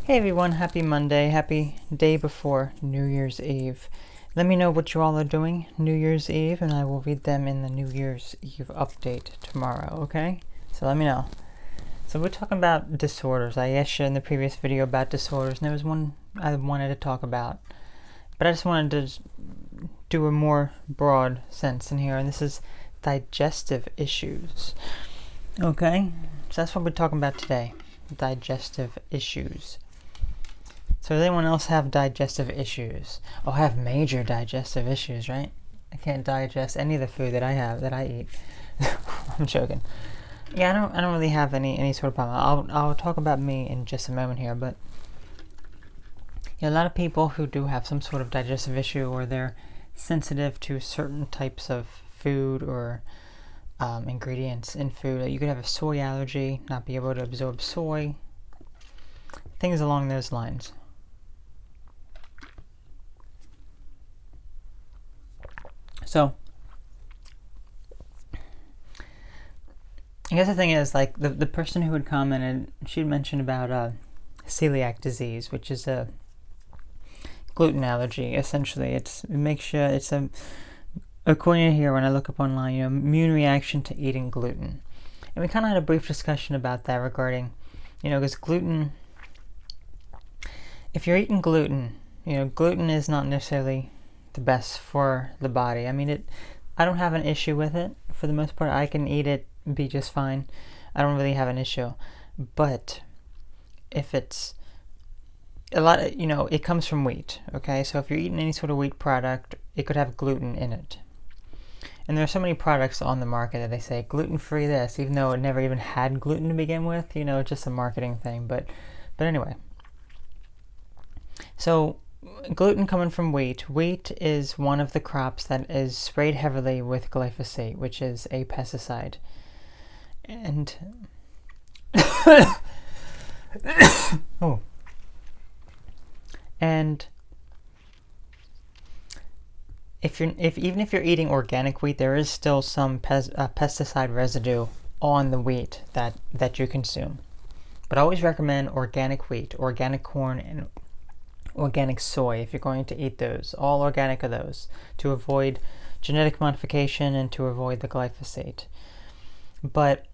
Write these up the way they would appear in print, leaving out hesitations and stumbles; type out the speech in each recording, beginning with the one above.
Hey everyone, happy Monday, happy day before New Year's Eve. Let me know what you all are doing New Year's Eve, and I will read them in the New Year's Eve update tomorrow, okay? So let me know. So we're talking about disorders. I asked you in the previous video about disorders, and there was one I wanted to talk about. But I just wanted to do a more broad sense in here, and this is digestive issues. Okay? So that's what we're talking about today. Digestive issues. So does anyone else have digestive issues? Oh, I have major digestive issues, right? I can't digest any of the food that I eat. I'm joking. Yeah, I don't really have any sort of problem. I'll talk about me in just a moment here, but a lot of people who do have some sort of digestive issue, or they're sensitive to certain types of food or ingredients in food. You could have a soy allergy, not be able to absorb soy, things along those lines. So, I guess the thing is, like, the person who had commented, she'd mentioned about celiac disease, which is a gluten allergy. Essentially, it makes you, it's a, according to here, when I look up online, immune reaction to eating gluten. And we kind of had a brief discussion about that regarding, because gluten, if you're eating gluten, gluten is not necessarily the best for the body. I mean, I don't have an issue with it for the most part. I can eat it, be just fine. I don't really have an issue. But if it's a lot, it comes from wheat, okay? So if you're eating any sort of wheat product, it could have gluten in it. And there are so many products on the market that they say gluten-free this, even though it never even had gluten to begin with. It's just a marketing thing. But anyway. So gluten coming from wheat. Wheat is one of the crops that is sprayed heavily with glyphosate, which is a pesticide. And oh. And even if you're eating organic wheat, there is still some pesticide residue on the wheat that you consume. But I always recommend organic wheat, organic corn, and organic soy if you're going to eat those. All organic of those, to avoid genetic modification and to avoid the glyphosate. But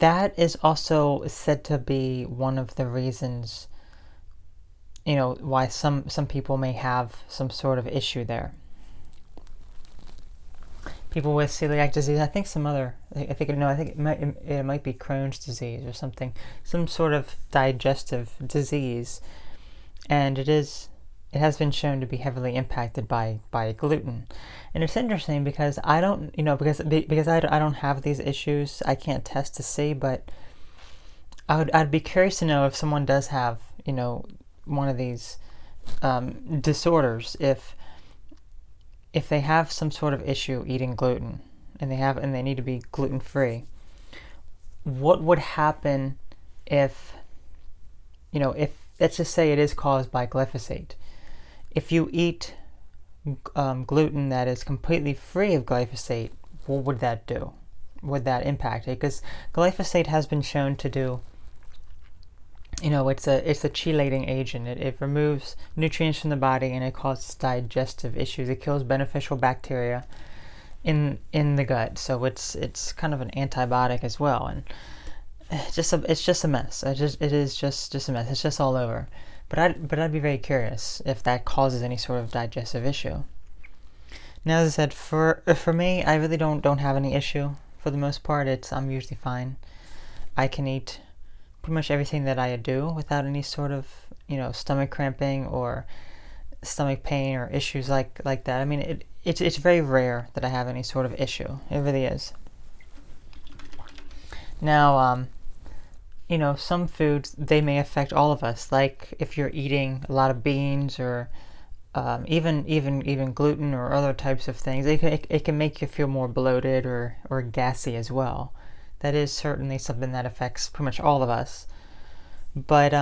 that is also said to be one of the reasons, why some people may have some sort of issue there. People with celiac disease, I think it might be Crohn's disease or something, some sort of digestive disease, and it has been shown to be heavily impacted by gluten. And it's interesting because I don't, because I don't have these issues, I can't test to see, but I'd be curious to know if someone does have, one of these disorders, if they have some sort of issue eating gluten, and they need to be gluten-free. What would happen if let's just say it is caused by glyphosate? If you eat gluten that is completely free of glyphosate, what would that do? Would that impact it? Because glyphosate has been shown to do, it's a chelating agent. It removes nutrients from the body, and it causes digestive issues. It kills beneficial bacteria in the gut. So it's kind of an antibiotic as well, and it's just a mess. It is just a mess. It's just all over. But I'd be very curious if that causes any sort of digestive issue. Now, as I said, for me, I really don't have any issue for the most part. I'm usually fine. I can eat pretty much everything that I do without any sort of stomach cramping or stomach pain or issues like that. I mean, it's very rare that I have any sort of issue. It really is. Now, some foods, they may affect all of us. Like if you're eating a lot of beans or even gluten or other types of things, it can make you feel more bloated or gassy as well. That is certainly something that affects pretty much all of us. But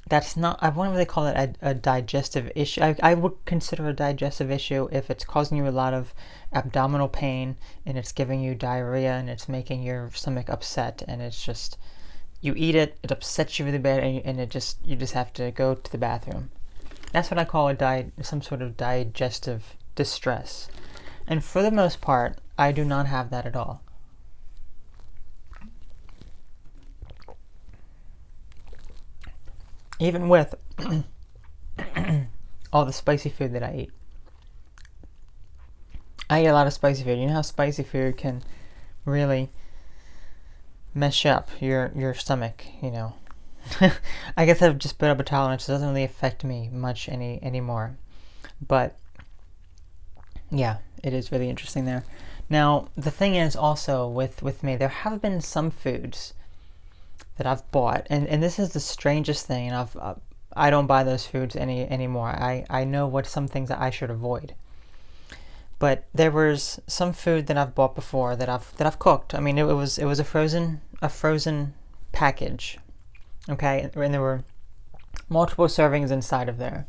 that's not, I wouldn't really call it a digestive issue. I would consider a digestive issue if it's causing you a lot of abdominal pain, and it's giving you diarrhea, and it's making your stomach upset, and it's just you eat it, it upsets you really bad, and you just have to go to the bathroom. That's what I call some sort of digestive distress. And for the most part, I do not have that at all. Even with all the spicy food that I eat. I eat a lot of spicy food. You know how spicy food can really mess up your stomach, you know. I guess I've just built up a tolerance. It doesn't really affect me much anymore. But yeah, it is really interesting there. Now, the thing is also with me, there have been some foods that I've bought, and this is the strangest thing, and I don't buy those foods anymore. I know what some things that I should avoid. But there was some food that I've bought before that I've cooked. I mean, it was a frozen package, okay, and there were multiple servings inside of there.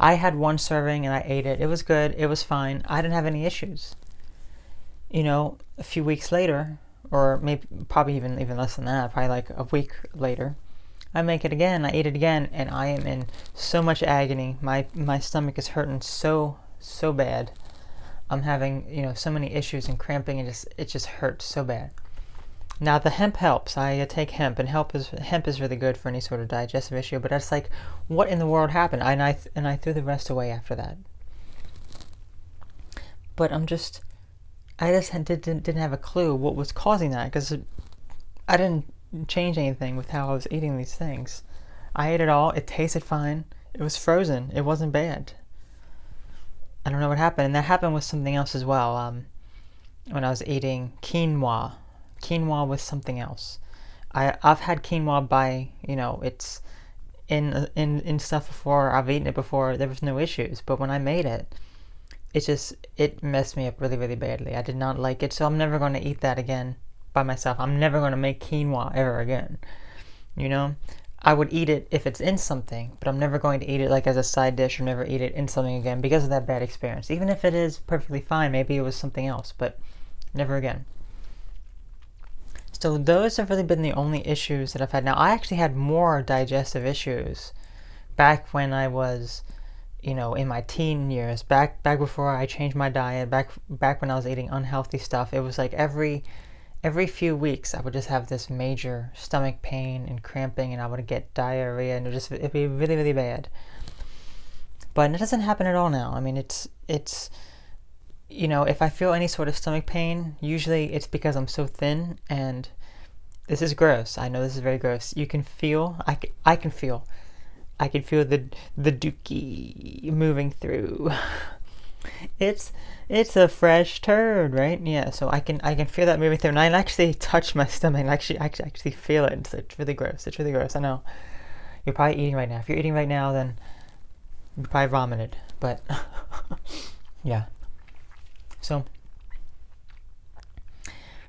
I had one serving and I ate it. It was good. It was fine. I didn't have any issues. You know, a few weeks later, or maybe probably even less than that, probably like a week later, I make it again. I eat it again, and I am in so much agony. My stomach is hurting so bad. I'm having, you know, so many issues and cramping, and it just hurts so bad. Now the hemp helps. I take hemp, and hemp is really good for any sort of digestive issue. But that's like, what in the world happened? And I threw the rest away after that. But I just didn't have a clue what was causing that, because I didn't change anything with how I was eating these things. I ate it all. It tasted fine. It was frozen. It wasn't bad. I don't know what happened. And that happened with something else as well. When I was eating quinoa with something else. I've had quinoa by, you know, it's in stuff before. I've eaten it before. There was no issues. But when I made it, it messed me up really, really badly. I did not like it, so I'm never going to eat that again by myself. I'm never going to make quinoa ever again. You know? I would eat it if it's in something, but I'm never going to eat it like as a side dish, or never eat it in something again because of that bad experience. Even if it is perfectly fine, maybe it was something else, but never again. So those have really been the only issues that I've had. Now, I actually had more digestive issues back when I was, you know, in my teen years, back before I changed my diet, back when I was eating unhealthy stuff. It was like every few weeks I would just have this major stomach pain and cramping, and I would get diarrhea, and it'd be really, really bad. But it doesn't happen at all now. I mean, it's you know, if I feel any sort of stomach pain, usually it's because I'm so thin, and this is gross. I know this is very gross. You can feel, I can feel the dookie moving through. It's a fresh turd, right? Yeah, so I can feel that moving through, and I can actually touch my stomach and actually feel it. It's really gross. It's really gross. I know. You're probably eating right now. If you're eating right now, then you probably vomited. But yeah. So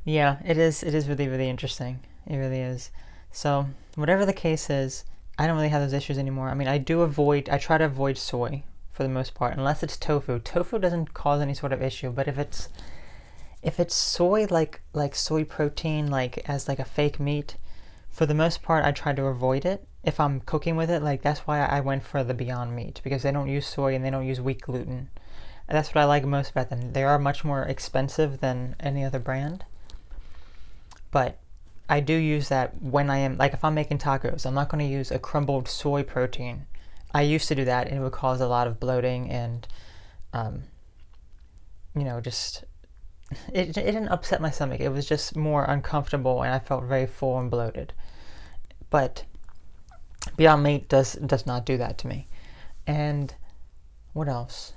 yeah, it is really, really interesting. It really is. So whatever the case is, I don't really have those issues anymore. I mean, I try to avoid soy for the most part, unless it's tofu. Tofu doesn't cause any sort of issue, but if it's soy, like soy protein, like as like a fake meat, for the most part I try to avoid it if I'm cooking with it. Like, that's why I went for the Beyond Meat, because they don't use soy and they don't use wheat gluten. And that's what I like most about them. They are much more expensive than any other brand, but I do use that when I am, like, if I'm making tacos, I'm not going to use a crumbled soy protein. I used to do that, and it would cause a lot of bloating, and you know, just it didn't upset my stomach. It was just more uncomfortable, and I felt very full and bloated. But Beyond Meat does not do that to me. And what else?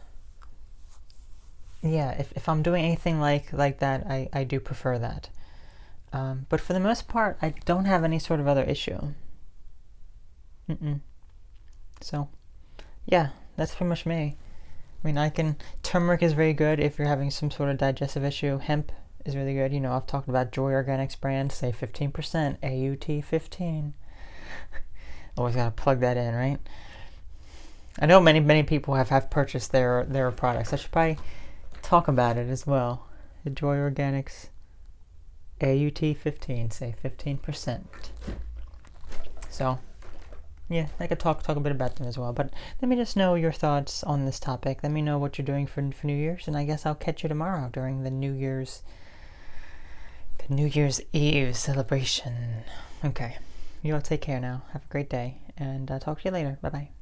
Yeah, if I'm doing anything like that, I do prefer that. But for the most part, I don't have any sort of other issue. So, yeah, that's pretty much me. I mean, turmeric is very good if you're having some sort of digestive issue. Hemp is really good. You know, I've talked about Joy Organics brand, say 15%, AUT 15. Always gotta plug that in, right? I know many people have purchased their products. I should probably talk about it as well. The Joy Organics AUT 15, say 15%. So yeah, I could talk a bit about them as well. But let me just know your thoughts on this topic. Let me know what you're doing for New Year's, and I guess I'll catch you tomorrow during the New Year's Eve celebration. Okay, you all take care now. Have a great day, and I'll talk to you later. Bye bye.